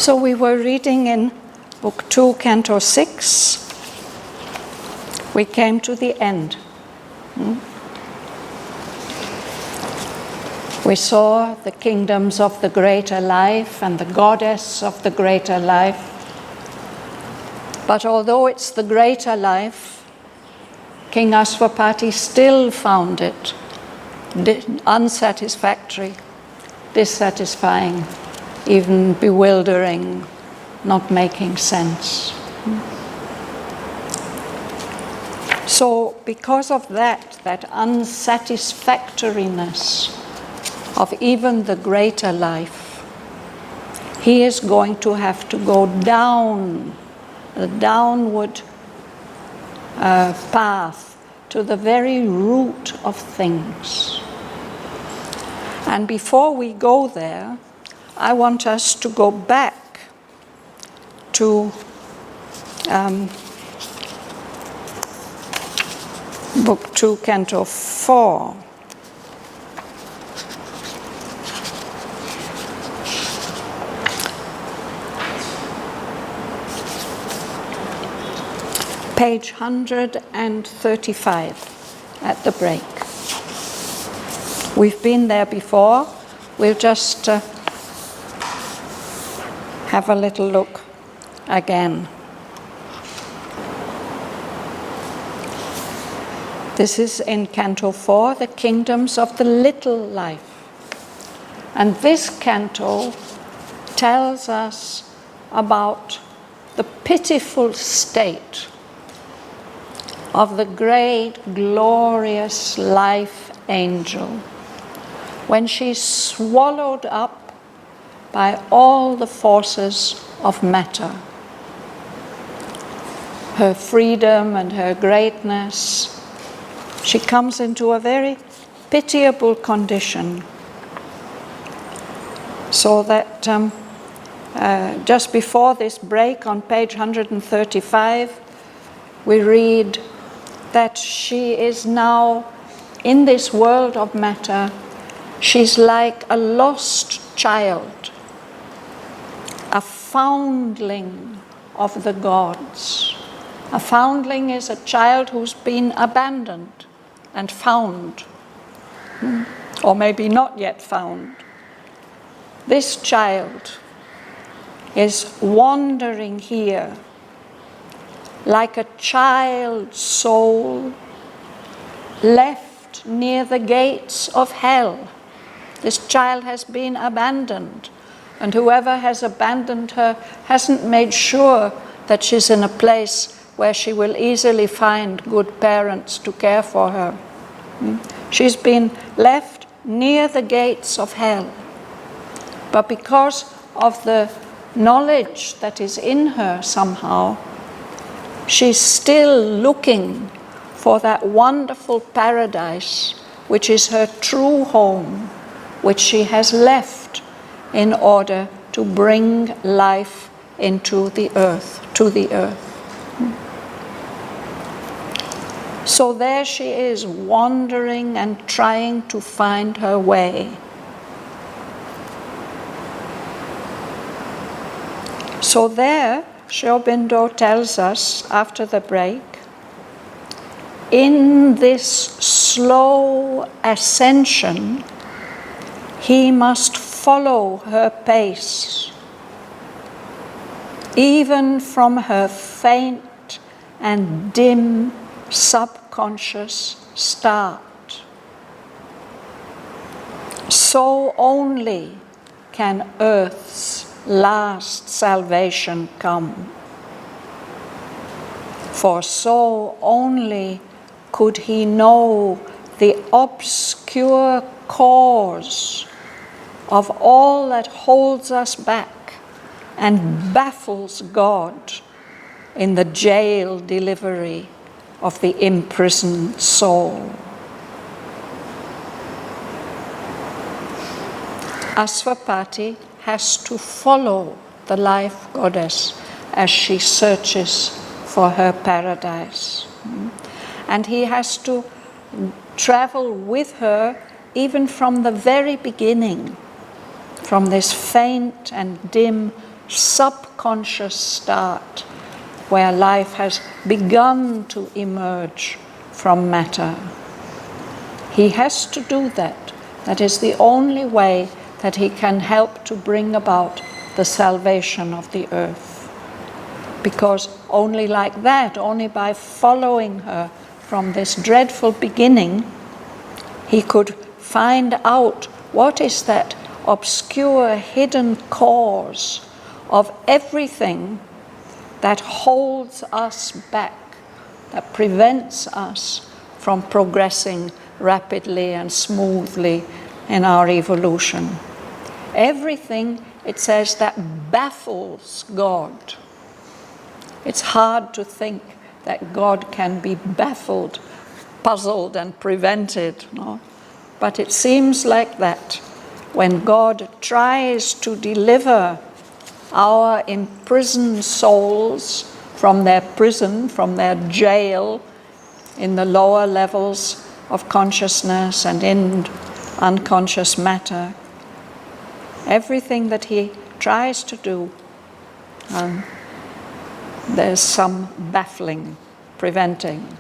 So we were reading in Book 2, Canto 6. We came to the end. We saw the kingdoms of the greater life and the goddess of the greater life. But although it's the greater life, King Aswapati still found it unsatisfactory, dissatisfying, even bewildering, not making sense. So because of that unsatisfactoriness of even the greater life, he is going to have to go down the downward path to the very root of things. And before we go there, I want us to go back to Book 2, Canto 4. Page 135 at the break. We've been there before. We'll just have a little look again. This is in Canto 4, the kingdoms of the little life. And this canto tells us about the pitiful state of the great, glorious life angel when she's swallowed up by all the forces of matter. Her freedom and her greatness, she comes into a very pitiable condition. So that just before this break on page 135, we read that she is now in this world of matter. She's like a lost child, a foundling of the gods. A foundling is a child who's been abandoned and found, or maybe not yet found. This child is wandering here like a child soul left near the gates of hell. This child has been abandoned, and whoever has abandoned her hasn't made sure that she's in a place where she will easily find good parents to care for her. She's been left near the gates of hell. But because of the knowledge that is in her somehow, she's still looking for that wonderful paradise which is her true home, which she has left in order to bring life into the earth, to the earth. So there she is, wandering and trying to find her way. So there, Sri Aurobindo tells us after the break, in this slow ascension, he must follow her pace, even from her faint and dim subconscious start. So only can earth's last salvation come. For so only could he know the obscure cause of all that holds us back and baffles God in the jail delivery of the imprisoned soul. Aswapati has to follow the life goddess as she searches for her paradise. And he has to travel with her even from the very beginning, from this faint and dim subconscious start where life has begun to emerge from matter. He has to do that. That is the only way that he can help to bring about the salvation of the earth. Because only like that, only by following her from this dreadful beginning, he could find out what is that obscure, hidden cause of everything that holds us back, that prevents us from progressing rapidly and smoothly in our evolution. Everything, it says, that baffles God. It's hard to think that God can be baffled, puzzled, and prevented, no? But it seems like that when God tries to deliver our imprisoned souls from their prison, from their jail in the lower levels of consciousness and in unconscious matter, everything that he tries to do, there's some baffling, preventing.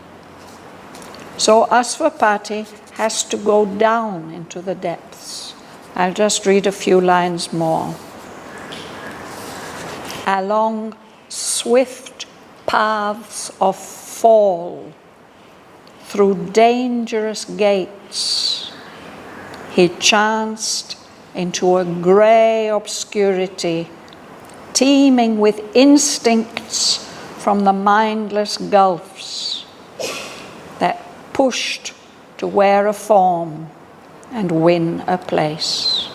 So Asvapati has to go down into the depths. I'll just read a few lines more. Along swift paths of fall, through dangerous gates, he chanced into a grey obscurity, teeming with instincts from the mindless gulfs that pushed to wear a form and win a place.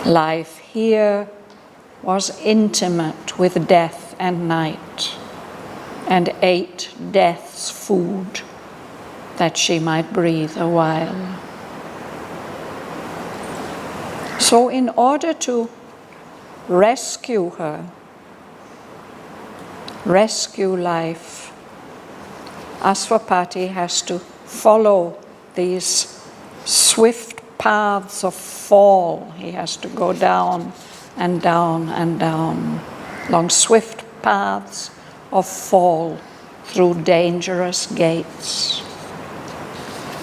Life here was intimate with death and night, and ate death's food that she might breathe a while. So in order to rescue her, rescue life, Asvapati has to follow these swift paths of fall. He has to go down and down and down, along swift paths of fall through dangerous gates.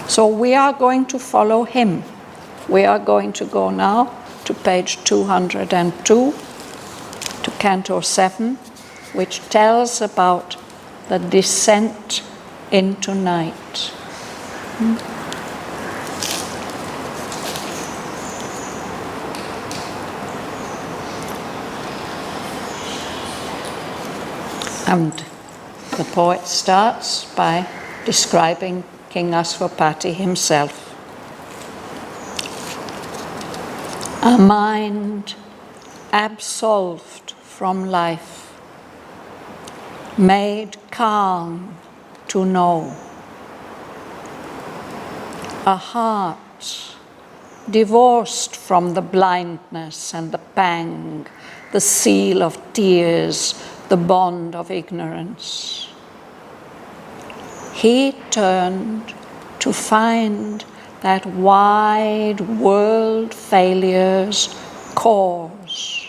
So we are going to follow him. We are going to go now to page 202, to Canto 7, which tells about the descent into night. And the poet starts by describing King Asvapati himself. A mind absolved from life, made calm to know. A heart divorced from the blindness and the pang, the seal of tears, the bond of ignorance. He turned to find that wide world failure's cause.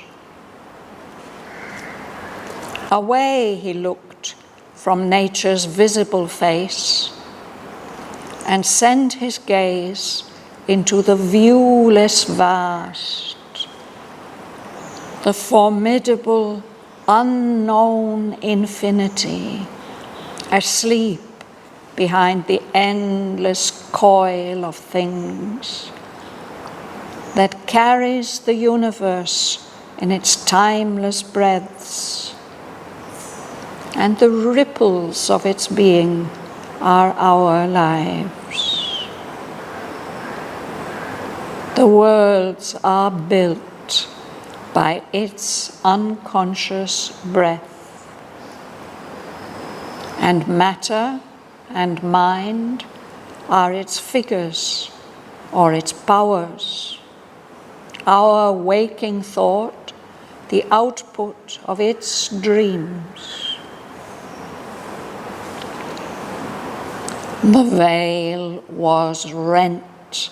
Away he looked from nature's visible face and sent his gaze into the viewless vast, the formidable unknown infinity, asleep behind the endless coil of things that carries the universe in its timeless breadths, and the ripples of its being are our lives. The worlds are built by its unconscious breath, and matter and mind are its figures or its powers. Our waking thought, the output of its dreams. The veil was rent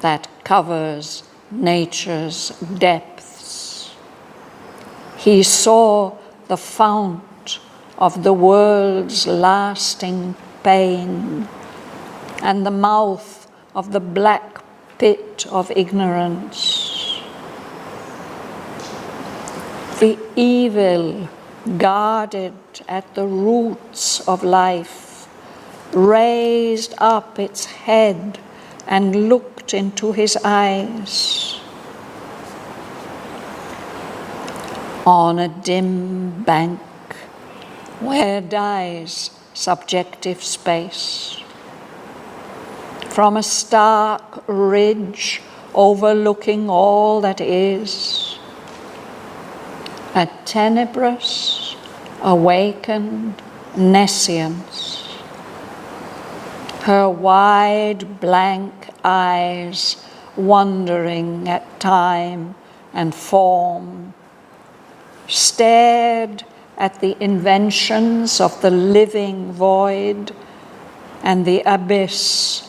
that covers nature's depths. He saw the fount of the world's lasting pain and the mouth of the black pit of ignorance. The evil guarded at the roots of life raised up its head and looked into his eyes. On a dim bank where dies subjective space, from a stark ridge overlooking all that is, a tenebrous, awakened nescience, her wide blank eyes wondering at time and form, stared at the inventions of the living void and the abyss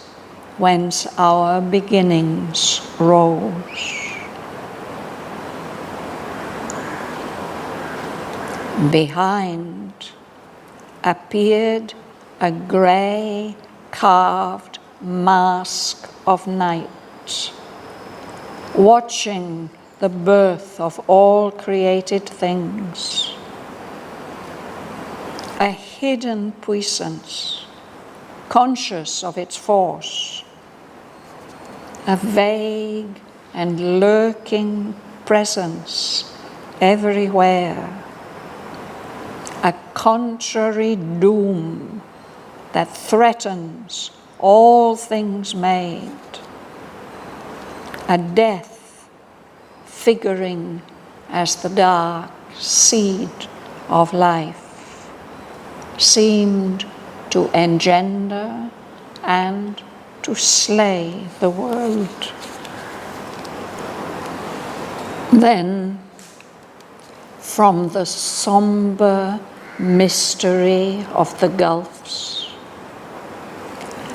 whence our beginnings rose. Behind appeared a grey carved mask of night, watching the birth of all created things. A hidden puissance, conscious of its force, a vague and lurking presence everywhere, a contrary doom that threatens all things made, a death figuring as the dark seed of life, seemed to engender and to slay the world. Then, from the somber mystery of the gulfs,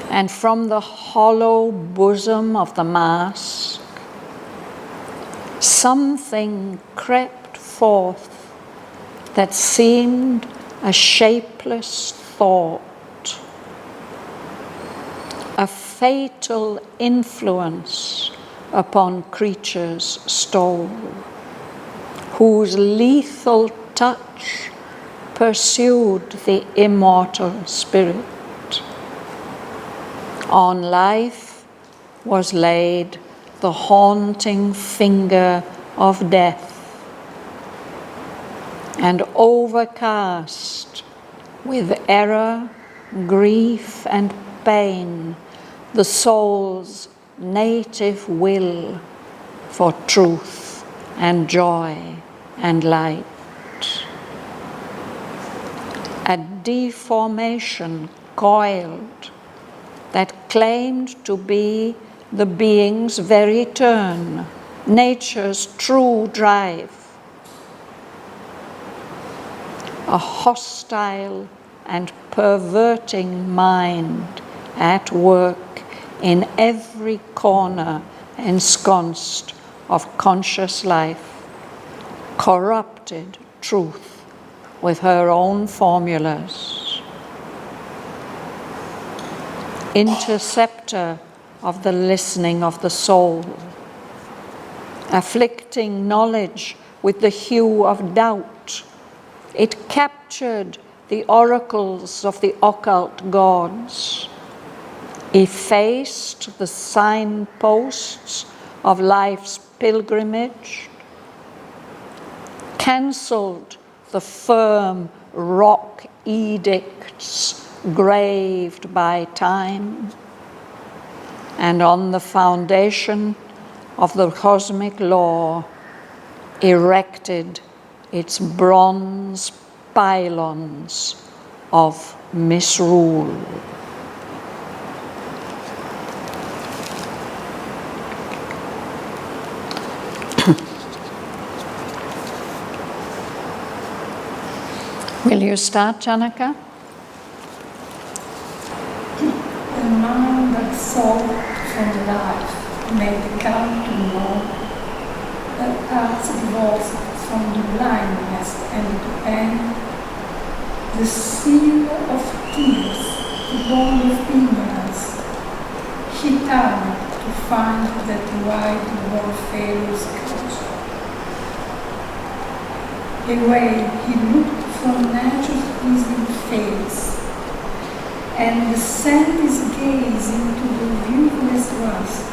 and from the hollow bosom of the mask, something crept forth that seemed a shapeless thought, a fatal influence upon creatures stole, whose lethal touch pursued the immortal spirit. On life was laid the haunting finger of death, and overcast with error, grief, and pain, the soul's native will for truth and joy and light. A deformation coiled that claimed to be the being's very turn, nature's true drive. A hostile and perverting mind at work in every corner ensconced of conscious life, corrupted truth with her own formulas. Interceptor of the listening of the soul, afflicting knowledge with the hue of doubt, it captured the oracles of the occult gods, effaced the signposts of life's pilgrimage, cancelled the firm rock edicts graved by time, and on the foundation of the cosmic law erected its bronze pylons of misrule. Will you start, Janaka? The mind that sought from life made the Canto know that as it was from the blindness and the pain, the seal of tears, the bond of ignorance. He turned to find that wide Orpheus couch. Away he looked from nature's visible face, and sent his gaze into the viewless vast,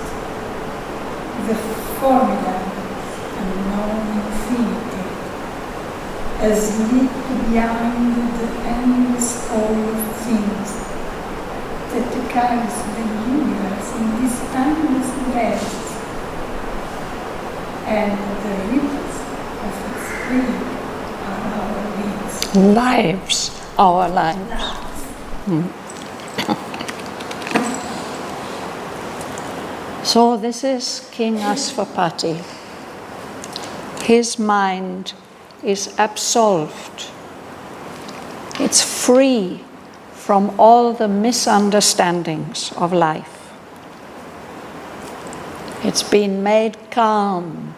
the formidable unknown infinity, as lit behind the endless coil of things that carries the universe in this timeless rest, and the ripples of its spring are our lives. Lives, our lives. So this is King Asvapati. His mind is absolved. It's free from all the misunderstandings of life. It's been made calm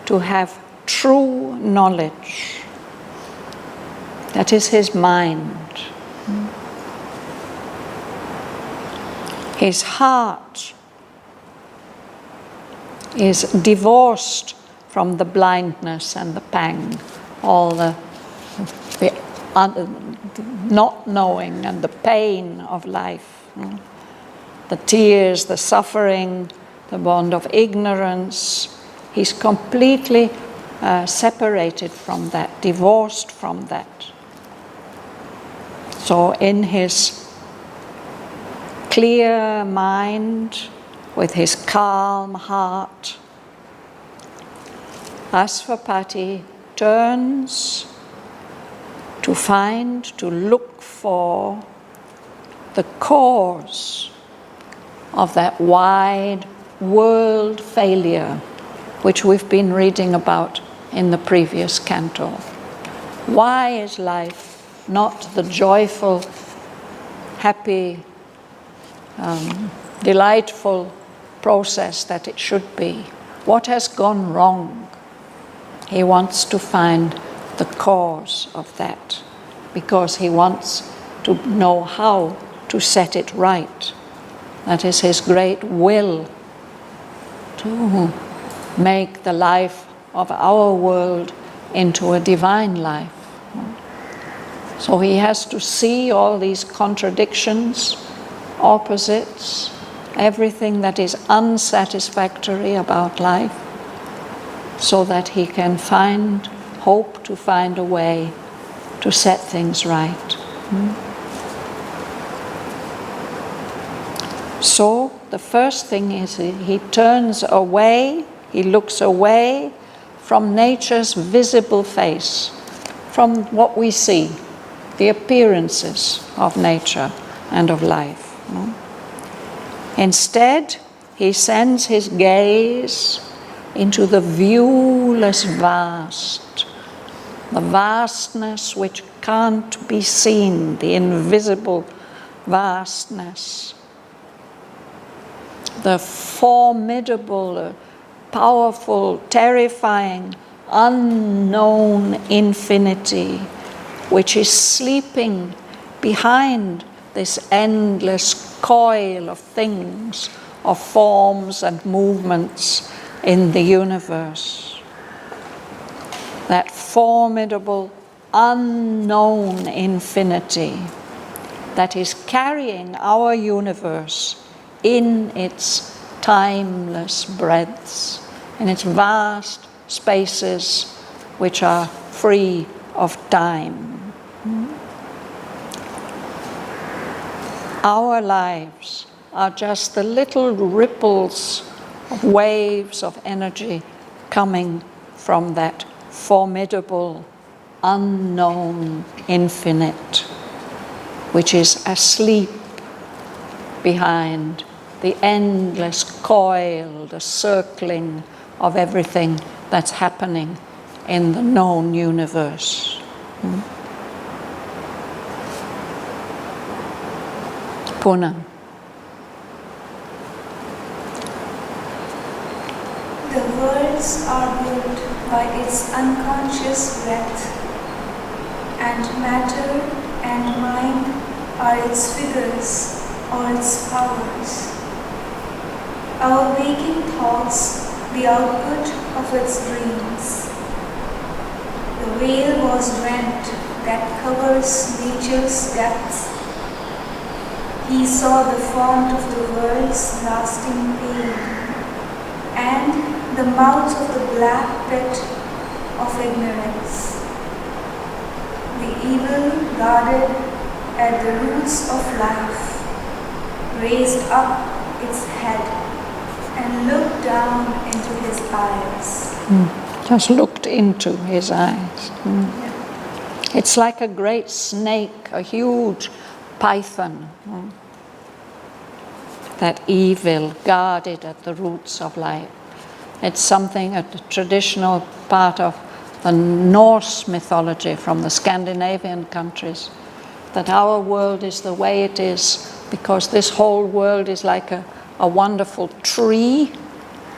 to have true knowledge. That is his mind. His heart is divorced from the blindness and the pang, all the not knowing and the pain of life, the tears, the suffering, the bond of ignorance. He's completely separated from that, divorced from that. So in his clear mind, with his calm heart, Asvapati turns to find, to look for the cause of that wide world failure which we've been reading about in the previous canto. Why is life not the joyful, happy, delightful process that it should be? What has gone wrong? He wants to find the cause of that, because he wants to know how to set it right. That is his great will, to make the life of our world into a divine life. So he has to see all these contradictions, opposites, everything that is unsatisfactory about life, so that he can hope to find a way to set things right. So the first thing is he turns away, he looks away from nature's visible face, from what we see, the appearances of nature and of life. Instead, he sends his gaze into the viewless vast, the vastness which can't be seen, the invisible vastness, the formidable, powerful, terrifying, unknown infinity which is sleeping behind this endless coil of things, of forms and movements in the universe. That formidable, unknown infinity that is carrying our universe in its timeless breadths, in its vast spaces which are free of time. Our lives are just the little ripples of waves of energy coming from that formidable, unknown infinite, which is asleep behind the endless coil, the circling of everything that's happening in the known universe. Puna. The worlds are built by its unconscious breath, and matter and mind are its figures or its powers. Our waking thoughts, the output of its dreams. The veil was rent that covers nature's depths. He saw the font of the world's lasting pain, and the mouth of the black pit of ignorance. The evil guarded at the roots of life raised up its head and looked down into his eyes. Just looked into his eyes. It's like a great snake, a huge python. That evil guarded at the roots of life. It's something, a traditional part of the Norse mythology from the Scandinavian countries, that our world is the way it is because this whole world is like a wonderful tree,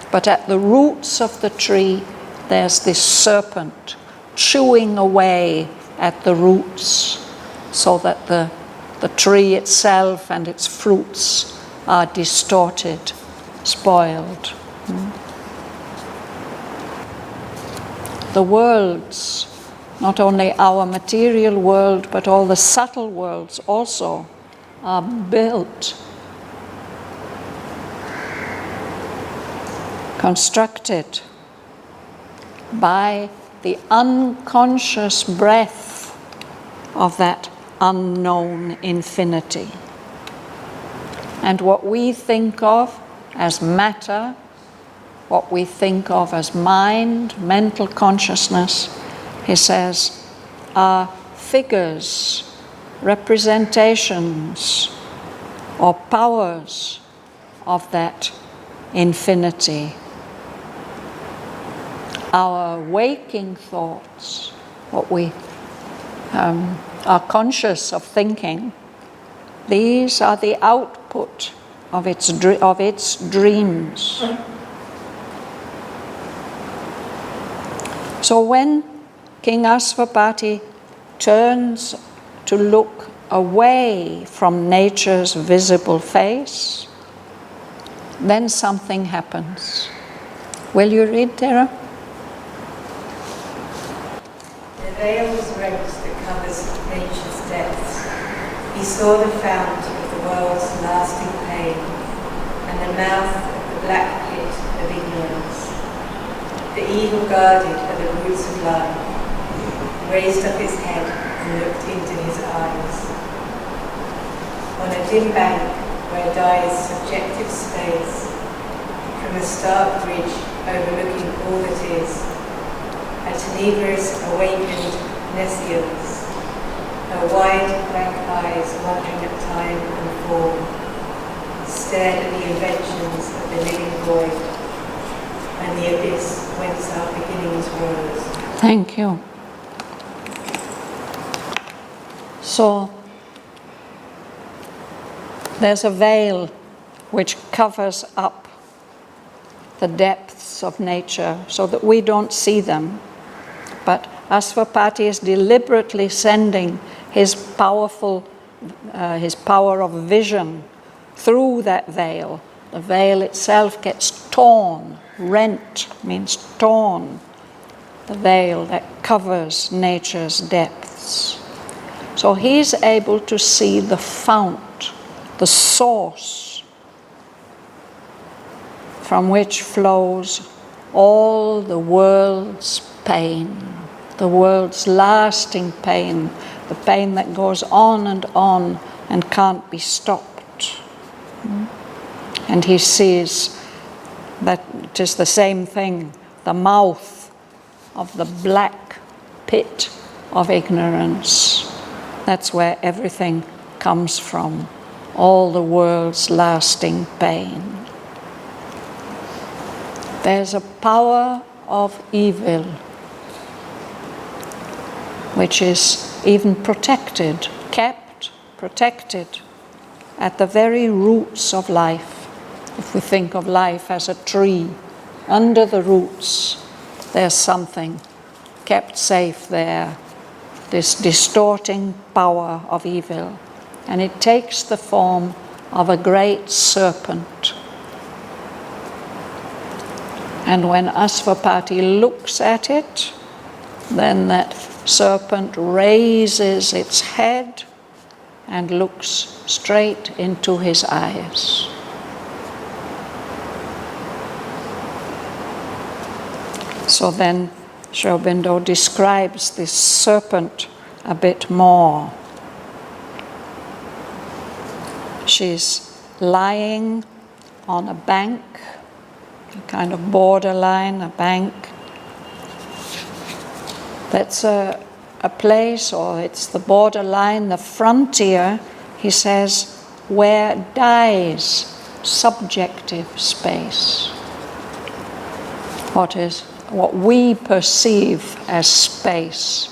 but at the roots of the tree there's this serpent chewing away at the roots so that the tree itself and its fruits are distorted, spoiled. The worlds, not only our material world, but all the subtle worlds also are built, constructed by the unconscious breath of that unknown infinity. And what we think of as matter, what we think of as mind, mental consciousness, he says, are figures, representations, or powers of that infinity. Our waking thoughts, what we are conscious of thinking, these are the output of its dreams. So when King Asvapati turns to look away from nature's visible face, then something happens. Will you read, Tara? The veil was rent that covers nature's depths. He saw the fount of the world's lasting pain, and the mouth of the black pit of ignorance. The evil guarded at the roots of life, raised up his head and looked into his eyes. On a dim bank where dies subjective space, from a stark bridge overlooking all that is, a tenebrous awakened nescience, her wide blank eyes wandering at time and form, stared at the inventions of the living void and the abyss whence our beginnings rose. Thank you. So there's a veil which covers up the depths of nature so that we don't see them. But Asvapati is deliberately sending his power of vision through that veil. The veil itself gets torn. Rent means torn. The veil that covers nature's depths. So he's able to see the fount, the source from which flows all the world's pain, the world's lasting pain, the pain that goes on and can't be stopped. And he sees that it is the same thing, the mouth of the black pit of ignorance. That's where everything comes from, all the world's lasting pain. There's a power of evil which is even protected, kept, protected at the very roots of life. If we think of life as a tree, under the roots there's something kept safe there, this distorting power of evil. And it takes the form of a great serpent. And when Asvapati looks at it, then that serpent raises its head and looks straight into his eyes. So then Sri Aurobindo describes this serpent a bit more. She's lying on a bank, a kind of borderline, a bank. That's a place, or it's the borderline, the frontier, he says, where dies subjective space. What we perceive as space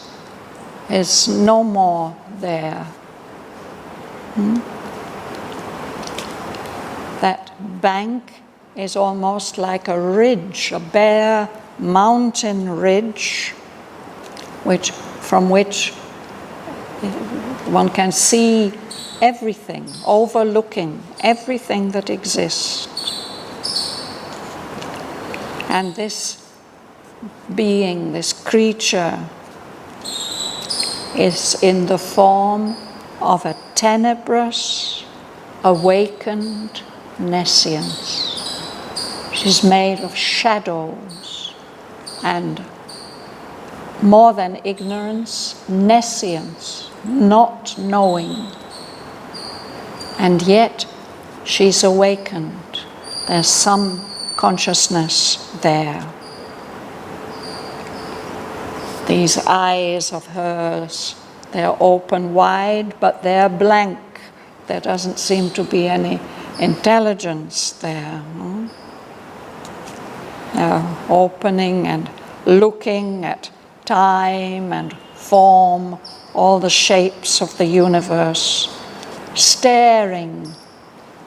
is no more there. That bank is almost like a ridge, a bare mountain ridge, from which one can see everything, overlooking everything that exists. And this being, this creature, is in the form of a tenebrous, awakened nescience. She's made of shadows and, more than ignorance, nescience, not knowing. And yet she's awakened. There's some consciousness there. These eyes of hers, they're open wide, but they're blank. There doesn't seem to be any intelligence there. They're opening and looking at time and form, all the shapes of the universe, staring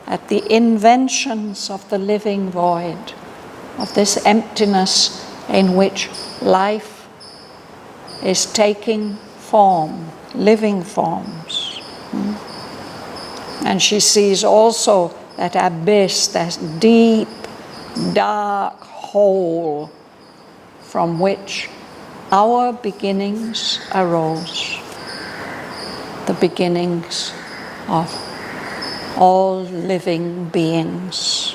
at the inventions of the living void, of this emptiness in which life is taking form, living forms. And she sees also that abyss, that deep, dark hole from which our beginnings arose, the beginnings of all living beings.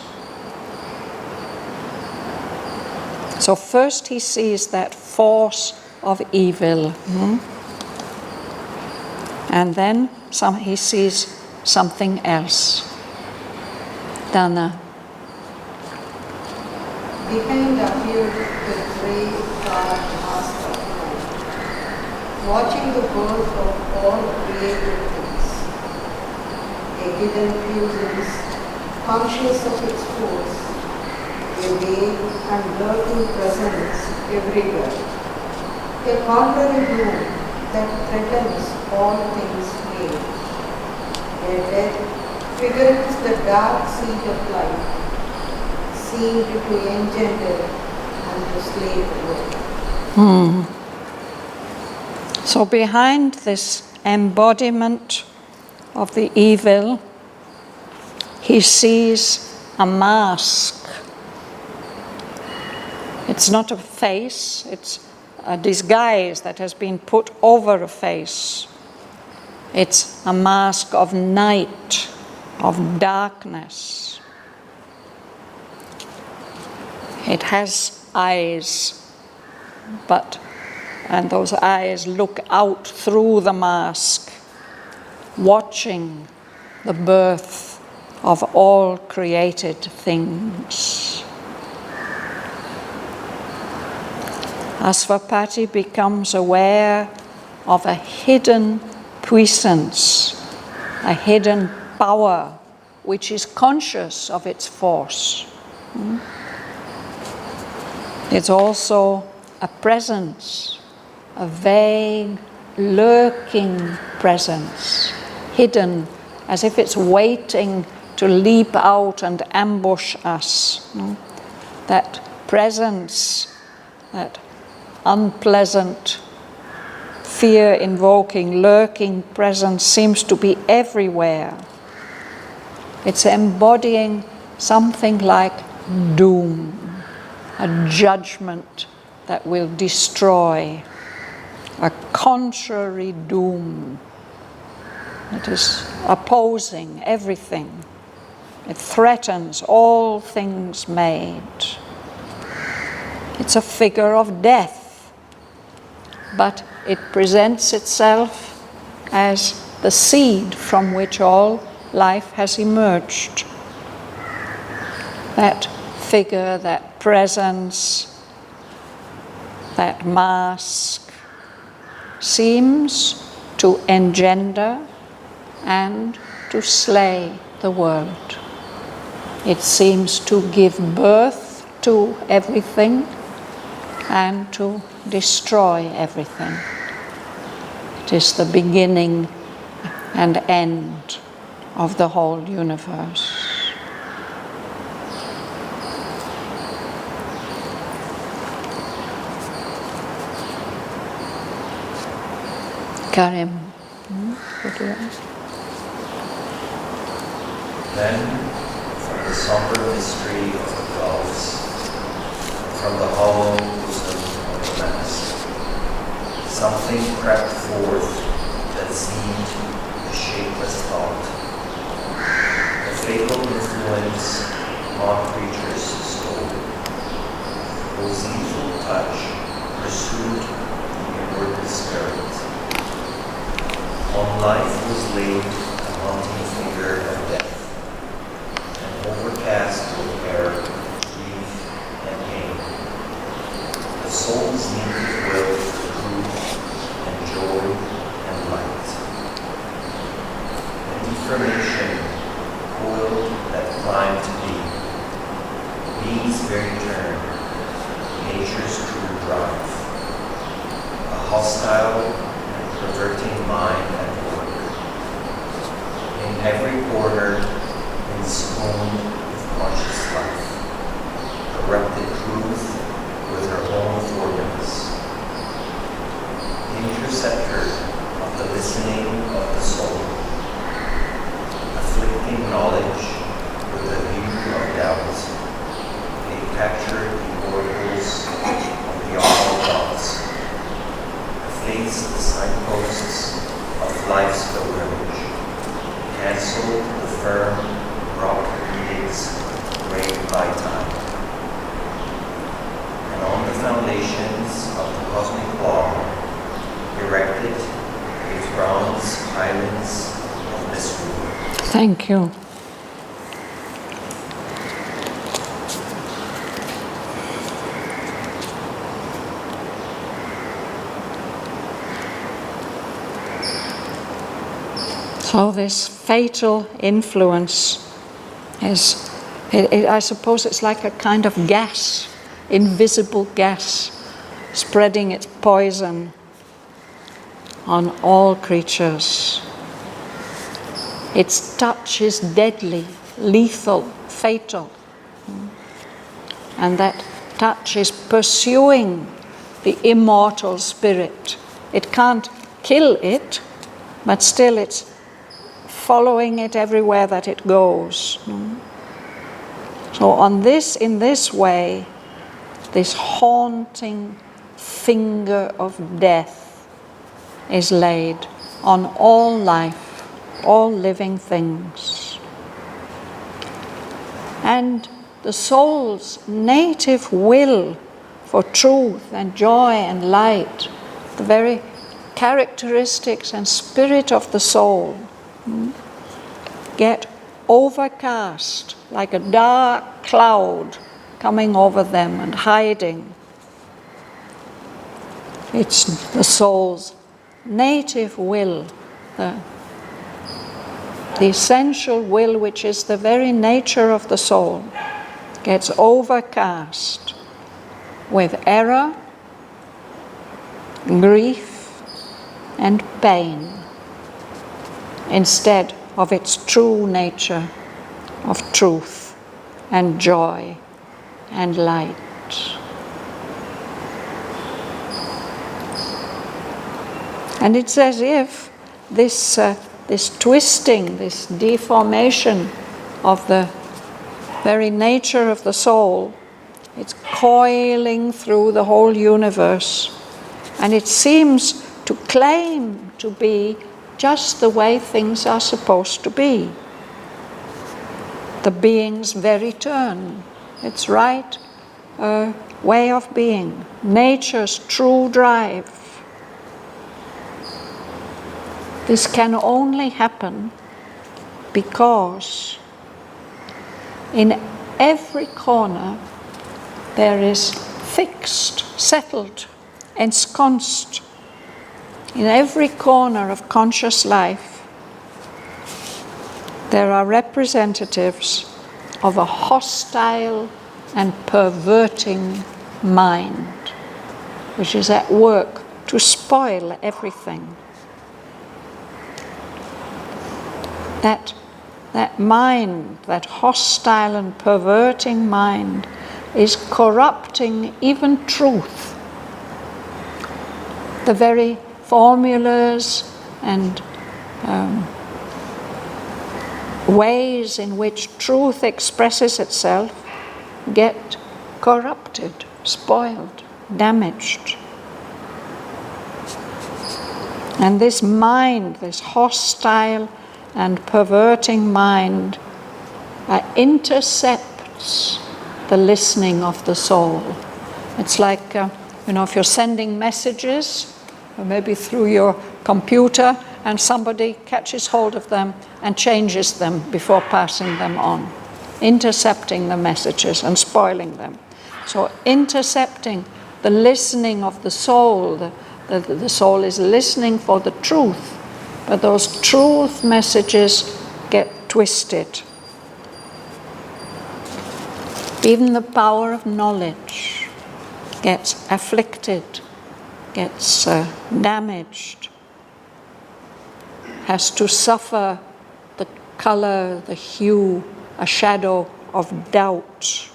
So first he sees that force of evil, and then he sees something else. Dana. Behind appeared the grey car master of life, watching the birth of all created things. A hidden presence, conscious of its force, a vague and lurking presence everywhere, a contrary doom that threatens all things made. A death figures the dark seed of life, seemed to engender and to slay the world. So behind this embodiment of the evil, he sees a mask. It's not a face, it's a disguise that has been put over a face. It's a mask of night, of darkness. It has eyes, and those eyes look out through the mask, watching the birth of all created things. Asvapati becomes aware of a hidden puissance, a hidden power which is conscious of its force. It's also a presence, a vague, lurking presence, hidden, as if it's waiting to leap out and ambush us. That presence, that unpleasant, fear-invoking, lurking presence seems to be everywhere. It's embodying something like doom, a judgment that will destroy, a contrary doom that is opposing everything. It threatens all things made. It's a figure of death, but it presents itself as the seed from which all life has emerged. That figure, that presence, that mask seems to engender and to slay the world. It seems to give birth to everything and to destroy everything. It is the beginning and end of the whole universe. Karim, would you like? Then, from the somber mystery of the gulfs, from the hollow bosom of the mask, something crept forth that seemed a shapeless thought. A fatal influence on creatures stole, whose evil touch pursued the inward spirit. On life was laid a haunting finger of death, and overcast with error, grief, and pain. The soul's native will for truth and joy and light. A deformation coiled that climbed to be. Being's very turn, nature's true drive. A hostile and perverting mind at work. In every corner, ensconced with conscious life, corrupted truth with her own formulas. Interceptor of the listening of the soul, afflicting knowledge with the view of doubt, they captured the oracles of the awful thoughts, effaced the signposts of life's pilgrimage, canceled the firm rock edicts raised by time. And on the foundations of the cosmic law, erected its bronze islands of mystery. Thank you. So this fatal influence is, I suppose it's like a kind of gas, invisible gas, spreading its poison on all creatures. Its touch is deadly, lethal, fatal. And that touch is pursuing the immortal spirit. It can't kill it, but still it's following it everywhere that it goes. So in this way, this haunting finger of death is laid on all life, all living things. And the soul's native will for truth and joy and light, the very characteristics and spirit of the soul, get overcast like a dark cloud coming over them and hiding. It's the soul's native will, the essential will, which is the very nature of the soul, gets overcast with error, grief, and pain, instead of its true nature of truth and joy and light. And it's as if this twisting, this deformation of the very nature of the soul, it's coiling through the whole universe, and it seems to claim to be just the way things are supposed to be. The being's very turn, its right way of being, nature's true drive. This can only happen because in every corner there is fixed, settled, ensconced, in every corner of conscious life, there are representatives of a hostile and perverting mind, which is at work to spoil everything. That mind, that hostile and perverting mind, is corrupting even truth. The very formulas and ways in which truth expresses itself get corrupted, spoiled, damaged. And this mind, this hostile and perverting mind, intercepts the listening of the soul. It's like, if you're sending messages, or maybe through your computer, and somebody catches hold of them and changes them before passing them on, intercepting the messages and spoiling them. So intercepting the listening of the soul, the soul is listening for the truth, but those truth messages get twisted. Even the power of knowledge gets afflicted, gets damaged, has to suffer the color, the hue, a shadow of doubt.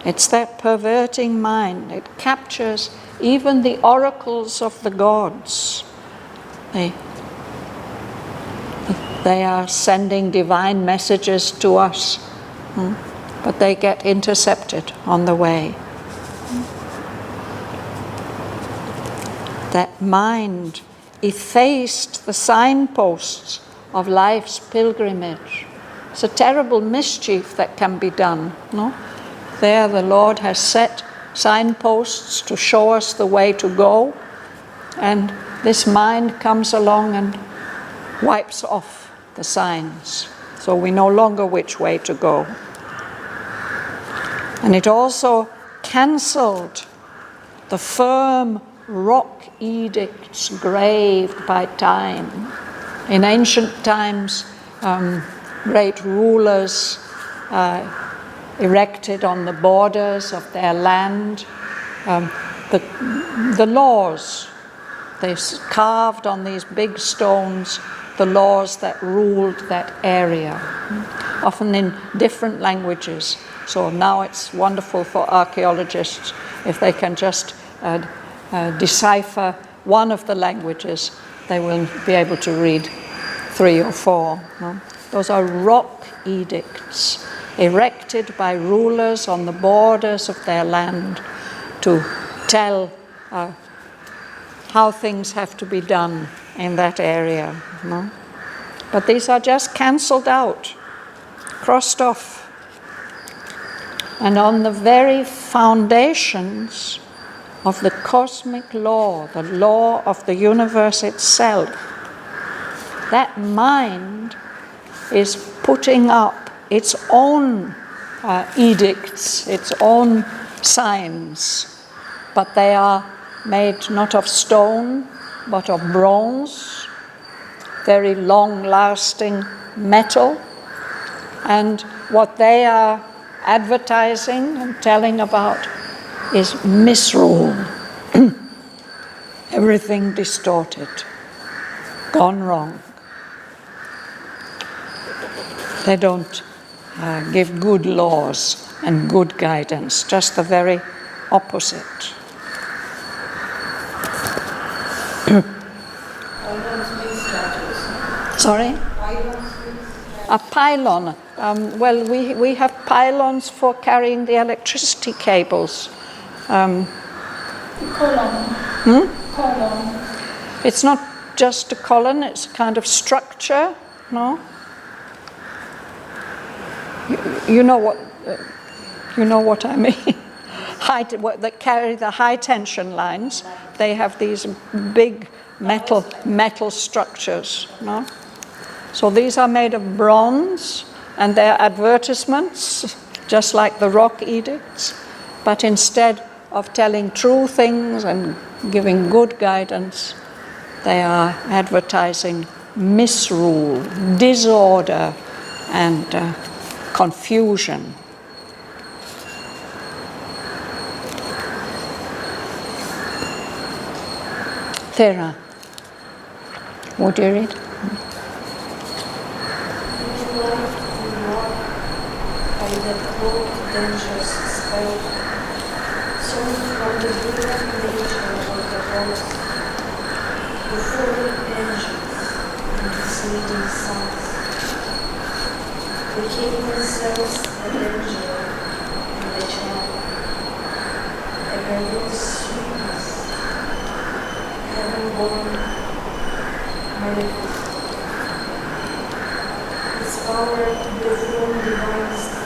It's that perverting mind. It captures even the oracles of the gods. They are sending divine messages to us, but they get intercepted on the way. That mind effaced the signposts of life's pilgrimage. It's a terrible mischief that can be done. No? There the Lord has set signposts to show us the way to go, and this mind comes along and wipes off the signs, so we know longer which way to go. And it also cancelled the firm rock edicts graved by time. In ancient times, great rulers erected on the borders of their land the laws. They carved on these big stones the laws that ruled that area, often in different languages. So now it's wonderful for archaeologists if they can just decipher one of the languages, they will be able to read 3 or 4. No? Those are rock edicts erected by rulers on the borders of their land to tell how things have to be done in that area. No? But these are just cancelled out, crossed off. And on the very foundations of the cosmic law, the law of the universe itself, that mind is putting up its own edicts, its own signs, but they are made not of stone, but of bronze, very long-lasting metal, and what they are advertising and telling about is misrule. Everything distorted, gone wrong. They don't give good laws and good guidance, just the very opposite. Sorry? A pylon. Well, we have pylons for carrying the electricity cables. Column. Column. It's not just a column, it's a kind of structure, no? You know what I mean. That carry the high tension lines. They have these big metal structures, no? So these are made of bronze, and they're advertisements, just like the rock edicts. But instead of telling true things and giving good guidance, they are advertising misrule, disorder, and confusion. Thera, would you read? By that old dangerous spell, so from the brilliant nature of the horse, the fallen angels and misleading sons became themselves the danger and the charm, a very sweetness, heaven-born, maleficent. Its power to perform divine things.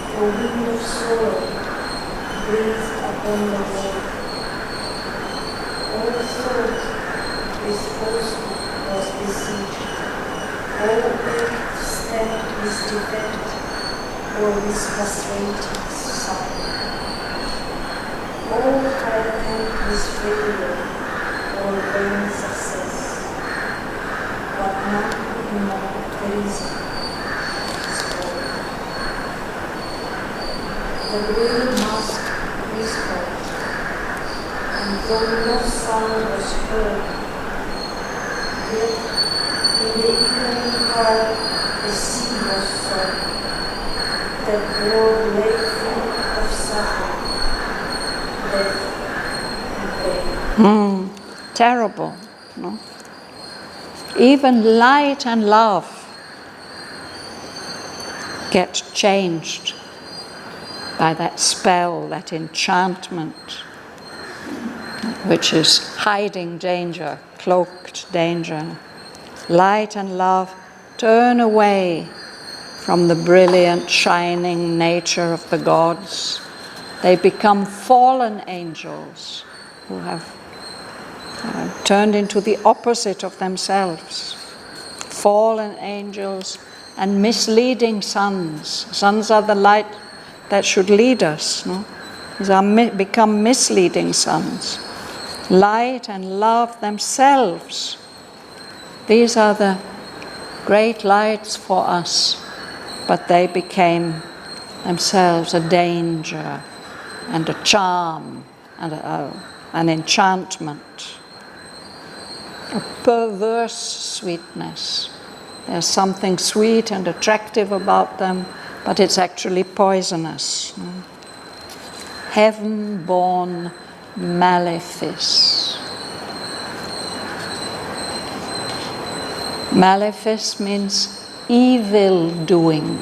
The wind of sorrow breathed upon the world. All thought with falsehood was besieged. All earth stamped with defect or with frustrating sign. All high-attempt with failure or vain success. But none could know the reason of his fall. The grey mask whispered, and though no sound was heard, yet in the evening heart the sea was sown, that world lay full of suffering, death, and pain. Terrible, no? Even light and love get changed by that spell, that enchantment, which is hiding danger, cloaked danger. Light and love turn away from the brilliant, shining nature of the gods. They become fallen angels who have turned into the opposite of themselves. Fallen angels and misleading sons. Sons are the light that should lead us. No? These are become misleading sons. Light and love themselves. These are the great lights for us, but they became themselves a danger and a charm and an enchantment. A perverse sweetness. There's something sweet and attractive about them, but it's actually poisonous. Heaven-born malefice. Malefice means evil doing,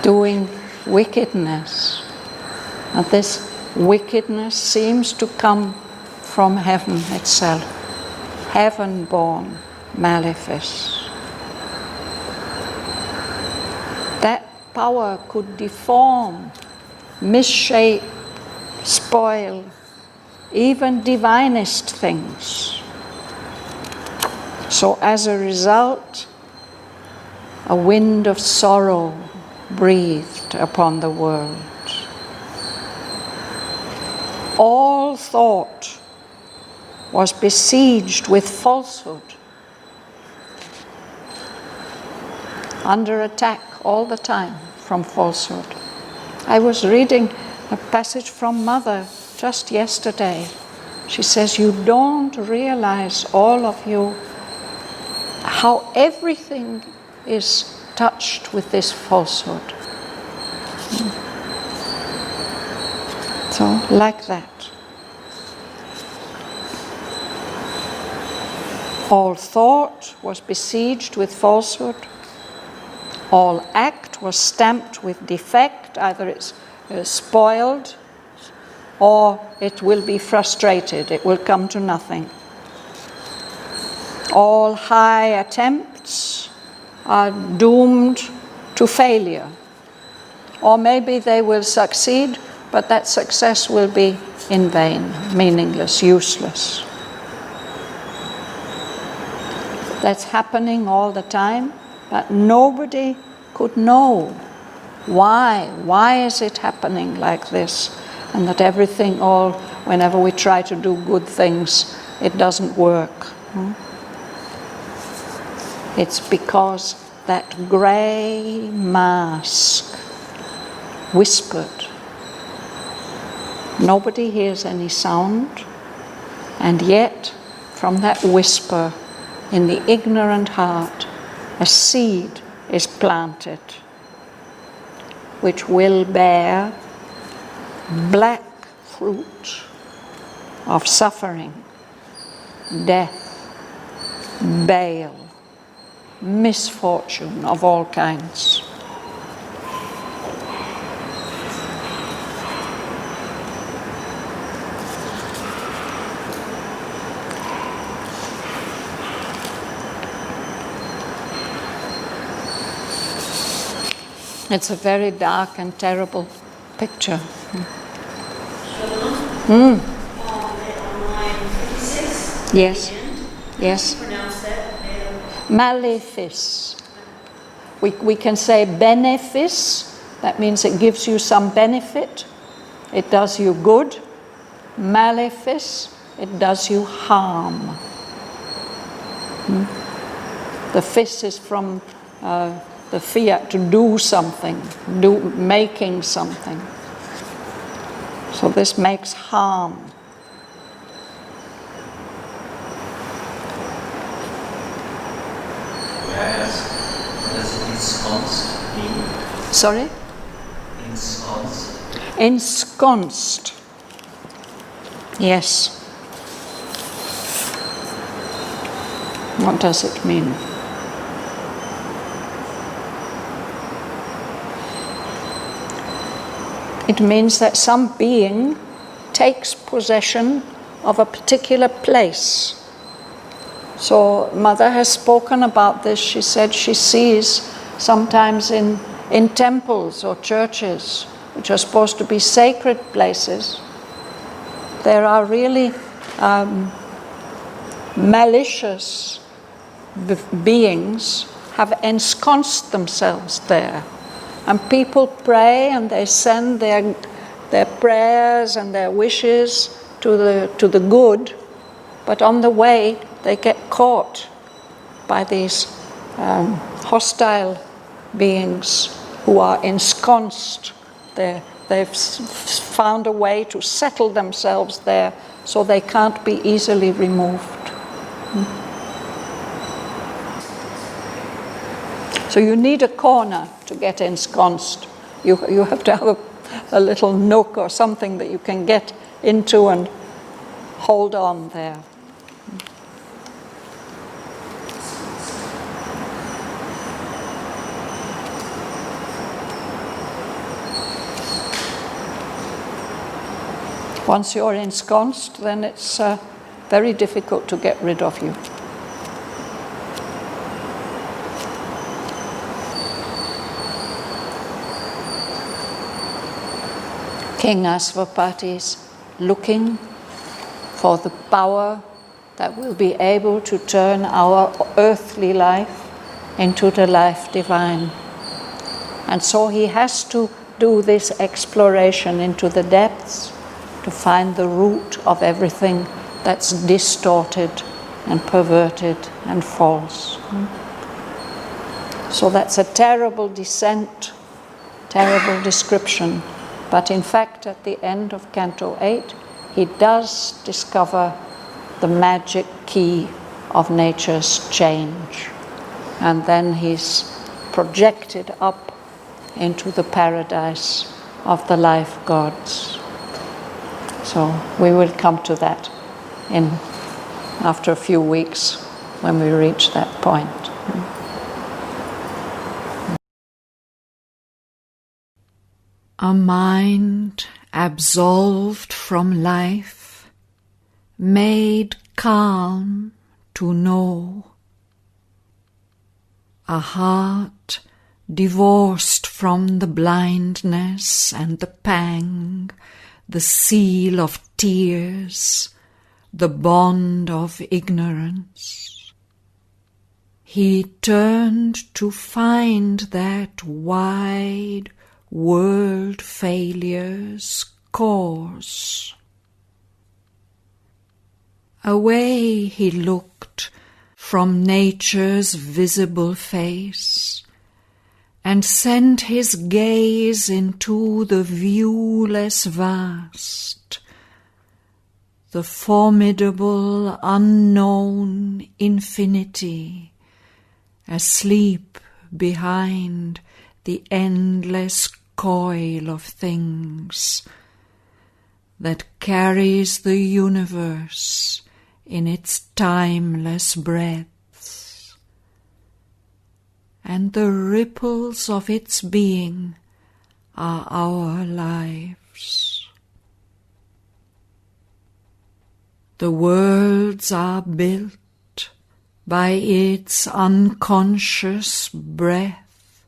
doing wickedness. And this wickedness seems to come from heaven itself. Heaven-born malefice. That power could deform, misshape, spoil even divinest things. So as a result, a wind of sorrow breathed upon the world. All thought was besieged with falsehood, under attack all the time from falsehood. I was reading a passage from Mother just yesterday. She says, you don't realize, all of you, how everything is touched with this falsehood. So, like that. All thought was besieged with falsehood. All act was stamped with defect. Either it's spoiled or it will be frustrated. It will come to nothing. All high attempts are doomed to failure. Or maybe they will succeed, but that success will be in vain, meaningless, useless. That's happening all the time, but nobody could know why. Why is it happening like this? And that everything, whenever we try to do good things, it doesn't work. It's because that grey mask whispered. Nobody hears any sound, and yet from that whisper in the ignorant heart, a seed is planted which will bear black fruit of suffering, death, bale, misfortune of all kinds. It's a very dark and terrible picture. On line 56. Yes. Yes. Pronounce that. Malefice. We can say benefice. That means it gives you some benefit. It does you good. Malefice. It does you harm. The fis is from the fiat, to do something, making something. So this makes harm. May I ask, what does ensconced mean? Sorry? Ensconced? Ensconced. Yes. What does it mean? It means that some being takes possession of a particular place. So Mother has spoken about this. She said she sees sometimes in temples or churches, which are supposed to be sacred places, there are really malicious beings have ensconced themselves there. And people pray and they send their prayers and their wishes to the good, but on the way they get caught by these hostile beings who are ensconced there. They've found a way to settle themselves there so they can't be easily removed. So you need a corner to get ensconced. You have to have a little nook or something that you can get into and hold on there. Once you're ensconced, then it's very difficult to get rid of you. King Asvapati is looking for the power that will be able to turn our earthly life into the life divine. And so he has to do this exploration into the depths to find the root of everything that's distorted and perverted and false. So that's a terrible descent, terrible description. But in fact, at the end of Canto 8, he does discover the magic key of nature's change. And then he's projected up into the paradise of the life gods. So we will come to that after a few weeks. when we reach that point. A mind absolved from life, made calm to know. A heart divorced from the blindness and the pang, the seal of tears, the bond of ignorance. He turned to find that wide world failure's cause. Away he looked from nature's visible face, and sent his gaze into the viewless vast, the formidable unknown infinity, asleep behind the endless coil of things that carries the universe in its timeless breadths, and the ripples of its being are our lives. The worlds are built by its unconscious breath,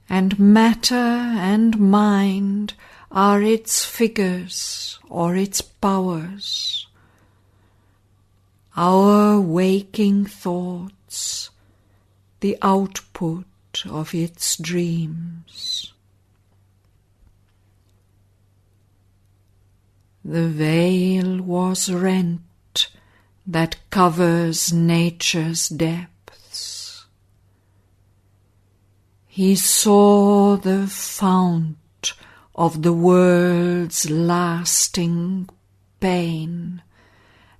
and matter and mind are its figures or its powers. Our waking thoughts, the output of its dreams. The veil was rent that covers nature's depths. He saw the fount of the world's lasting pain,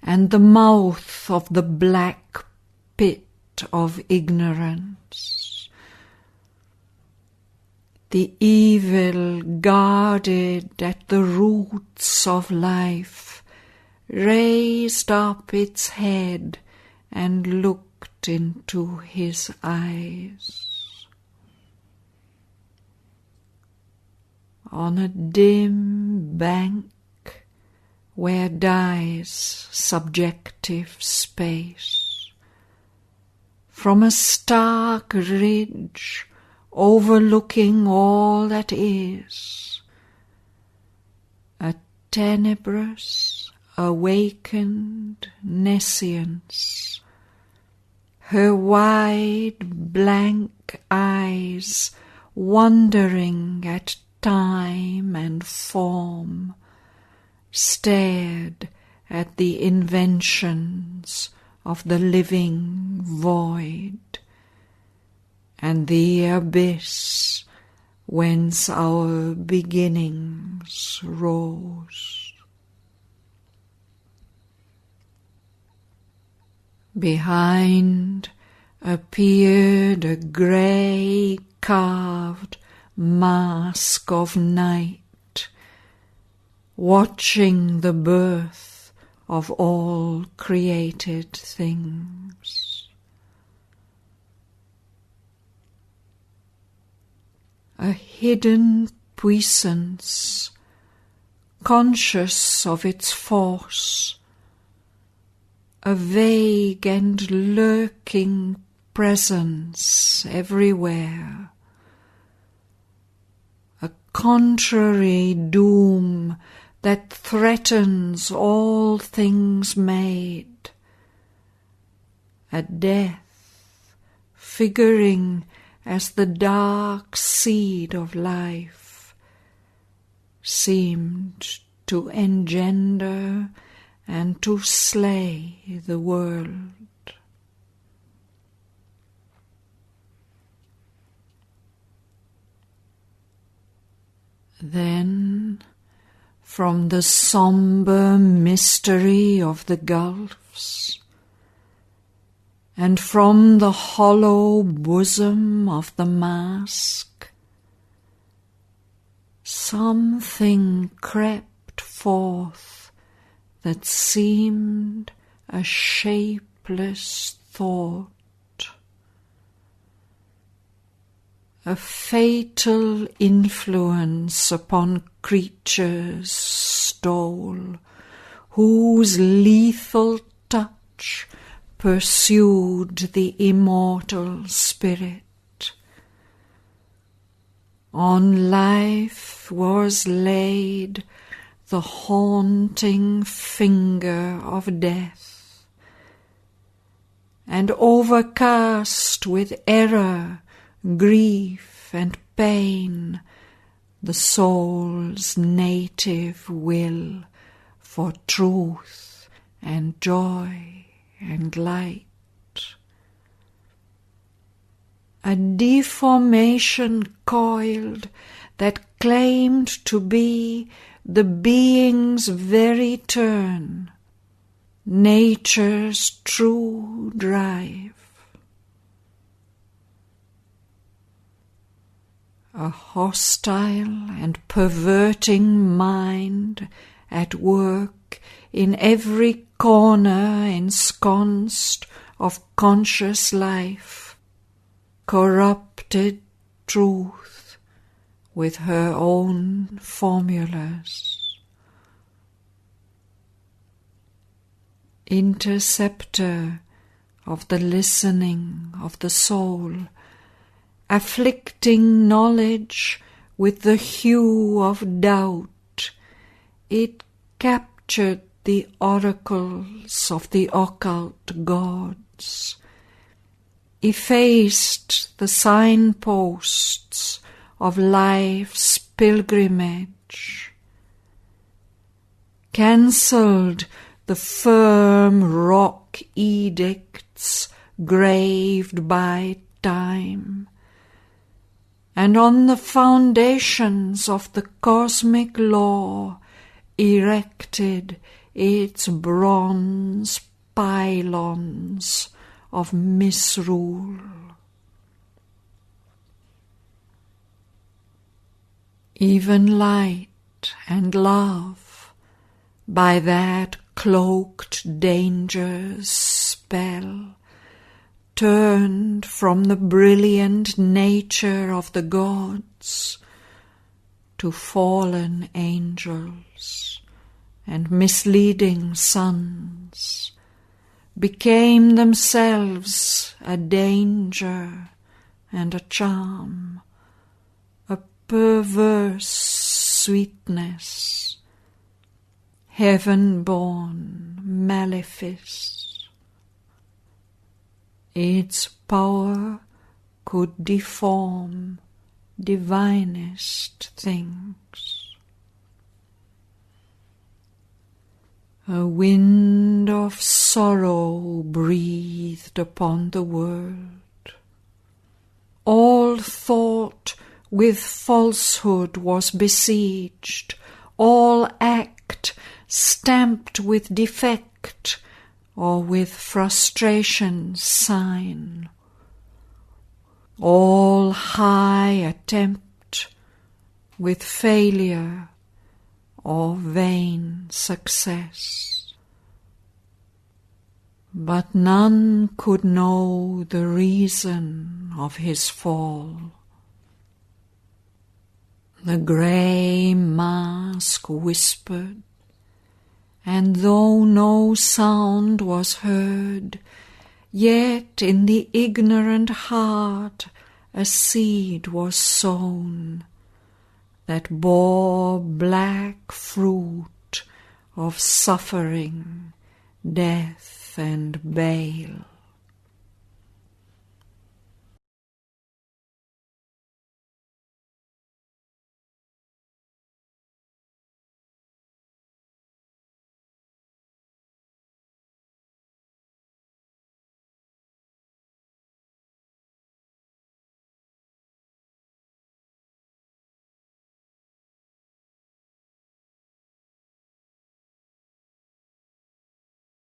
and the mouth of the black pit of ignorance. The evil guarded at the roots of life raised up its head and looked into his eyes. On a dim bank where dies subjective space, from a stark ridge overlooking all that is, a tenebrous, awakened nescience, her wide blank eyes wondering at time and form, stared at the inventions of the living void and the abyss whence our beginnings rose. Behind appeared a grey carved mask of night, watching the birth of all created things. A hidden puissance, conscious of its force, a vague and lurking presence everywhere, a contrary doom that threatens all things made, a death figuring as the dark seed of life, seemed to engender and to slay the world. Then, from the sombre mystery of the gulfs, and from the hollow bosom of the mask, something crept forth that seemed a shape shapeless thought. A fatal influence upon creatures stole, whose lethal touch pursued the immortal spirit. On life was laid the haunting finger of death, and overcast with error, grief and pain, the soul's native will for truth and joy and light. A deformation coiled that claimed to be the being's very turn, nature's true drive. A hostile and perverting mind at work in every corner ensconced of conscious life, corrupted truth with her own formulas. Interceptor of the listening of the soul, afflicting knowledge with the hue of doubt, it captured the oracles of the occult gods, effaced the signposts of life's pilgrimage, cancelled the firm rock edicts graved by time, and on the foundations of the cosmic law erected its bronze pylons of misrule. Even light and love, by that cloaked danger's spell, turned from the brilliant nature of the gods to fallen angels and misleading sons, became themselves a danger and a charm, a perverse sweetness, heaven-born malefice. Its power could deform divinest things. A wind of sorrow breathed upon the world. All thought with falsehood was besieged, all act stamped with defect, or with frustration's sign. All high attempt with failure or vain success. But none could know the reason of his fall. The grey mask whispered, and though no sound was heard, yet in the ignorant heart a seed was sown that bore black fruit of suffering, death and bale.